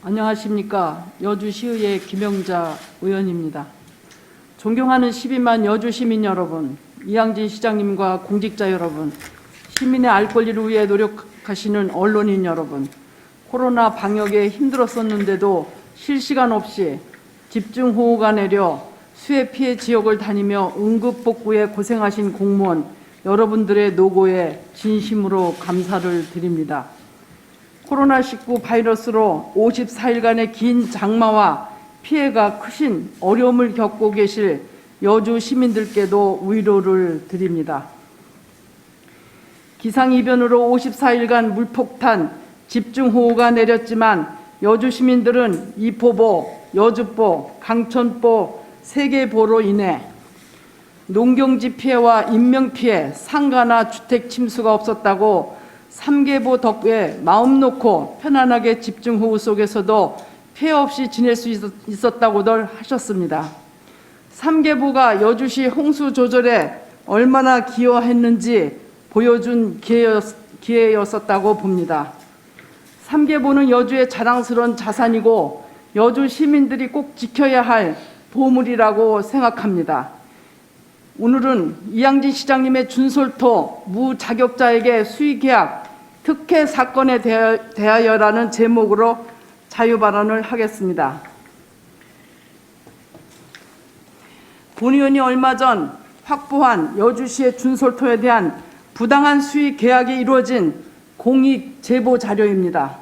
안녕하십니까. 여주시의회 김영자 의원입니다. 존경하는 12만 여주 시민 여러분, 이양진 시장님과 공직자 여러분, 시민의 알 권리를 위해 노력하시는 언론인 여러분, 코로나 방역에 힘들었었는데도 실시간 없이 집중호우가 내려 수해 피해 지역을 다니며 응급복구에 고생하신 공무원 여러분들의 노고에 진심으로 감사를 드립니다. 코로나19 바이러스로 54일간의 긴 장마와 피해가 크신 어려움을 겪고 계실 여주 시민들께도 위로를 드립니다. 기상이변으로 54일간 물폭탄, 집중호우가 내렸지만 여주 시민들은 이포보, 여주보, 강천보, 세계보로 인해 농경지 피해와 인명피해, 상가나 주택 침수가 없었다고 3계보 덕에 마음 놓고 편안하게 집중호우 속에서도 피해 없이 지낼 수 있었다고들 하셨습니다. 3계보가 여주시 홍수 조절에 얼마나 기여했는지 보여준 기회였었다고 봅니다. 3계보는 여주의 자랑스러운 자산이고 여주 시민들이 꼭 지켜야 할 보물이라고 생각합니다. 오늘은 이양진 시장님의 준솔토 무자격자에게 수의계약 특혜 사건에 대하여라는 제목으로 자유발언을 하겠습니다. 본 의원이 얼마 전 확보한 여주시의 준솔토에 대한 부당한 수의 계약이 이루어진 공익 제보 자료입니다.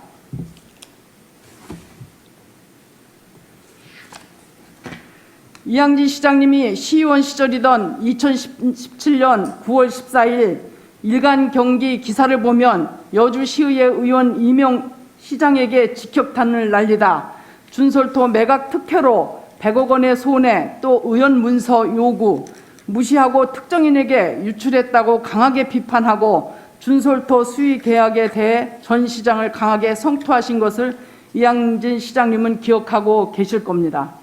이양진 시장님이 시의원 시절이던 2017년 9월 14일 일간 경기 기사를 보면 여주시의회 의원 이명 시장에게 직격탄을 날리다 준솔토 매각 특혜로 100억 원의 손해 또 의원 문서 요구 무시하고 특정인에게 유출했다고 강하게 비판하고 준솔토 수의 계약에 대해 전 시장을 강하게 성토하신 것을 이양진 시장님은 기억하고 계실 겁니다.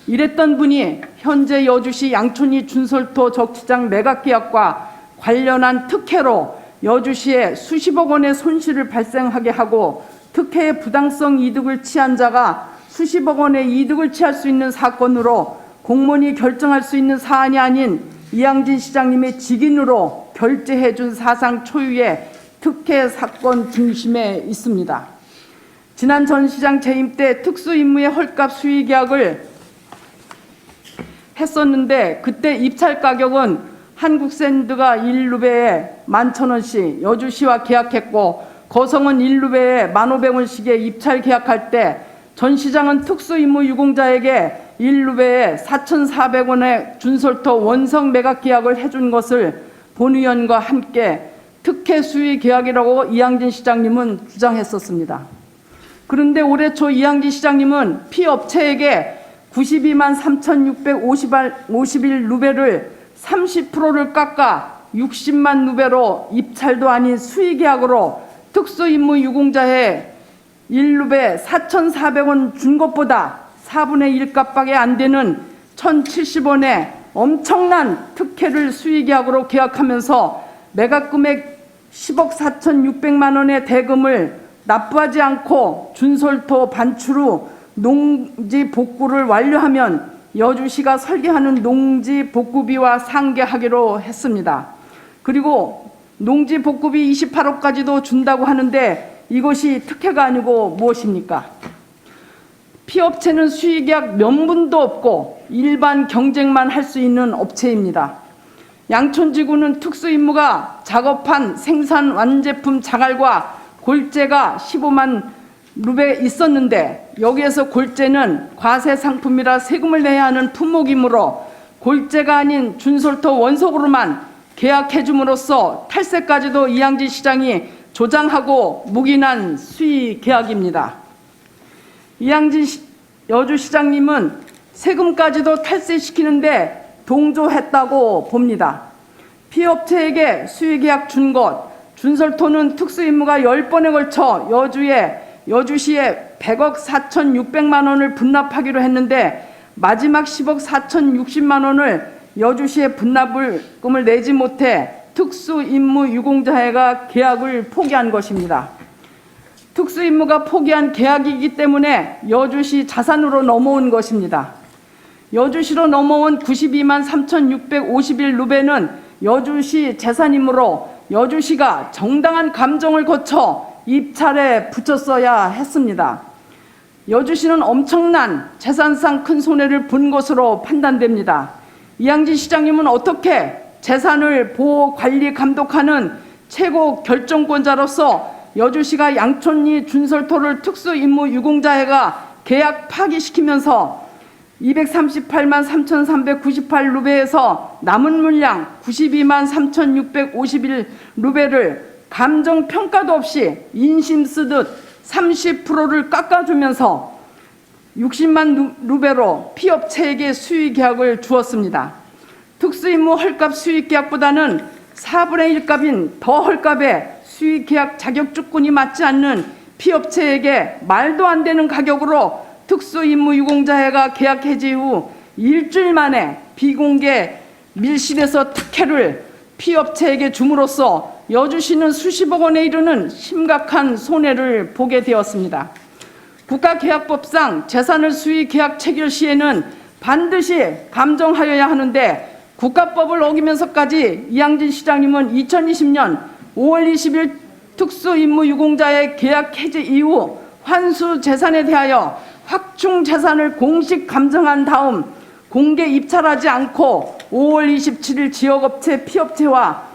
이랬던 분이 현재 여주시 양촌리 준솔토 적시장 매각 계약과 관련한 특혜로 여주시에 수십억 원의 손실을 발생하게 하고 특혜의 부당성 이득을 취한 자가 수십억 원의 이득을 취할 수 있는 사건으로 공무원이 결정할 수 있는 사안이 아닌 이양진 시장님의 직인으로 결재해 준 사상 초유의 특혜 사건 중심에 있습니다. 지난 전 시장 재임 때 특수임무의 헐값 수의 계약을 했었는데 그때 입찰 가격은 한국샌드가 1루베에 11,000원씩 여주시와 계약했고 거성은 1루베에 1,500원씩에 입찰 계약할 때 전 시장은 특수임무 유공자에게 1루베에 4,400원의 준솔토 원성 매각 계약을 해준 것을 본 의원과 함께 특혜 수의 계약이라고 이양진 시장님은 주장했었습니다. 그런데 올해 초 이양진 시장님은 피업체에게 92만 3,651 루베를 30%를 깎아 60만 루베로 입찰도 아닌 수의 계약으로 특수임무 유공자에 1루베 4,400원 준 것보다 4분의 1값밖에 안 되는 1,070원의 엄청난 특혜를 수의 계약으로 계약하면서 매각 금액 10억 4,600만 원의 대금을 납부하지 않고 준솔토 반출 후 농지 복구를 완료하면 여주시가 설계하는 농지 복구비와 상계하기로 했습니다. 그리고 농지 복구비 28억까지도 준다고 하는데 이것이 특혜가 아니고 무엇입니까? 피업체는 수의계약 명분도 없고 일반 경쟁만 할 수 있는 업체입니다. 양촌지구는 특수임무가 작업한 생산 완제품 자갈과 골재가 15만 루베 있었는데 여기에서 골재는 과세 상품이라 세금을 내야 하는 품목이므로 골재가 아닌 준솔토 원석으로만 계약해 줌으로써 탈세까지도 이양진 시장이 조장하고 묵인한 수의 계약입니다. 이양진 여주시장님은 세금까지도 탈세시키는데 동조했다고 봅니다. 피업체에게 수의 계약 준 것, 준솔토는 특수임무가 10번에 걸쳐 여주시에 100억 4,600만 원을 분납하기로 했는데 마지막 10억 4,060만 원을 여주시에 분납금을 내지 못해 특수임무 유공자회가 계약을 포기한 것입니다. 특수임무가 포기한 계약이기 때문에 여주시 자산으로 넘어온 것입니다. 여주시로 넘어온 92만 3,651루베는 여주시 재산이므로 여주시가 정당한 감정을 거쳐 입찰에 붙였어야 했습니다. 여주시는 엄청난 재산상 큰 손해를 본 것으로 판단됩니다. 이양진 시장님은 어떻게 재산을 보호, 관리, 감독하는 최고 결정권자로서 여주시가 양촌리 준설토를 특수임무 유공자회가 계약 파기시키면서 238만 3,398루베에서 남은 물량 92만 3,651루베를 감정평가도 없이 인심 쓰듯 30%를 깎아주면서 60만 루베로 피업체에게 수의계약을 주었습니다. 특수임무 헐값 수의계약보다는 4분의 1값인 더 헐값에 수의계약 자격조건이 맞지 않는 피업체에게 말도 안 되는 가격으로 특수임무 유공자회가 계약 해지 후 일주일 만에 비공개 밀실에서 특혜를 피업체에게 줌으로써 여주시는 수십억 원에 이르는 심각한 손해를 보게 되었습니다. 국가계약법상 재산을 수의 계약 체결 시에는 반드시 감정하여야 하는데 국가법을 어기면서까지 이양진 시장님은 2020년 5월 20일 특수임무 유공자의 계약 해지 이후 환수 재산에 대하여 확충 재산을 공식 감정한 다음 공개 입찰하지 않고 5월 27일 지역업체 피업체와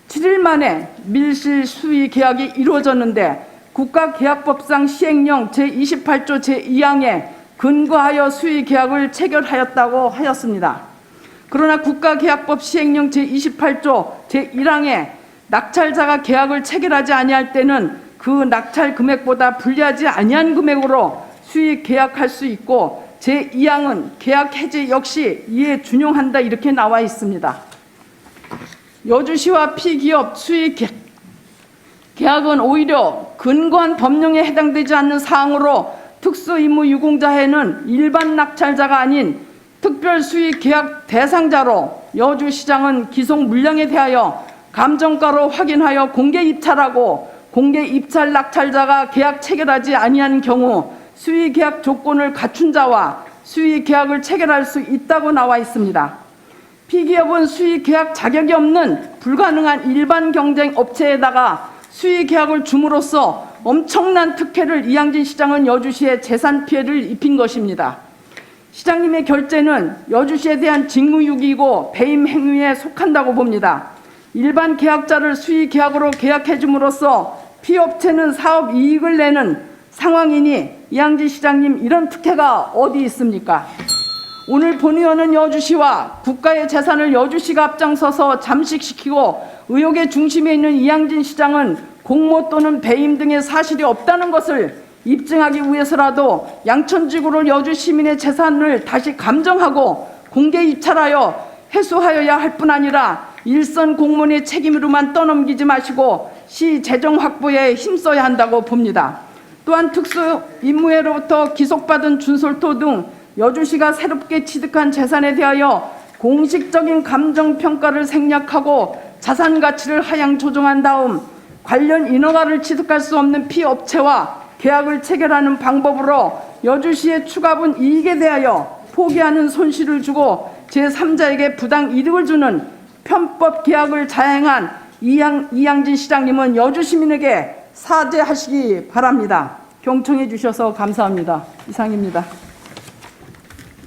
7일 만에 밀실 수의 계약이 이루어졌는데 국가계약법상 시행령 제28조 제2항에 근거하여 수의 계약을 체결하였다고 하였습니다. 그러나 국가계약법 시행령 제28조 제1항에 낙찰자가 계약을 체결하지 아니할 때는 그 낙찰 금액보다 불리하지 아니한 금액으로 수의 계약할 수 있고 제2항은 계약 해지 역시 이에 준용한다 이렇게 나와 있습니다. 여주시와 피기업 수의 계약은 오히려 근거한 법령에 해당되지 않는 사항으로 특수임무 유공자회는 일반 낙찰자가 아닌 특별 수의 계약 대상자로 여주시장은 기속 물량에 대하여 감정가로 확인하여 공개 입찰하고 공개 입찰 낙찰자가 계약 체결하지 아니한 경우 수의 계약 조건을 갖춘 자와 수의 계약을 체결할 수 있다고 나와 있습니다. 피기업은 수의 계약 자격이 없는 불가능한 일반 경쟁 업체에다가 수의 계약을 줌으로써 엄청난 특혜를 이양진 시장은 여주시에 재산 피해를 입힌 것입니다. 시장님의 결재는 여주시에 대한 직무유기이고 배임 행위에 속한다고 봅니다. 일반 계약자를 수의 계약으로 계약해 줌으로써 피업체는 사업 이익을 내는 상황이니 이양진 시장님 이런 특혜가 어디 있습니까? 오늘 본의원은 여주시와 국가의 재산을 여주시가 앞장서서 잠식시키고 의혹의 중심에 있는 이양진 시장은 공모 또는 배임 등의 사실이 없다는 것을 입증하기 위해서라도 양천지구를 여주 시민의 재산을 다시 감정하고 공개 입찰하여 회수하여야 할 뿐 아니라 일선 공무원의 책임으로만 떠넘기지 마시고 시 재정 확보에 힘써야 한다고 봅니다. 또한 특수임무회로부터 기속받은 준솔토 등 여주시가 새롭게 취득한 재산에 대하여 공식적인 감정평가를 생략하고 자산 가치를 하향 조정한 다음 관련 인허가를 취득할 수 없는 피업체와 계약을 체결하는 방법으로 여주시의 추가분 이익에 대하여 포기하는 손실을 주고 제3자에게 부당 이득을 주는 편법 계약을 자행한 이양진 시장님은 여주 시민에게 사죄하시기 바랍니다. 경청해 주셔서 감사합니다. 이상입니다.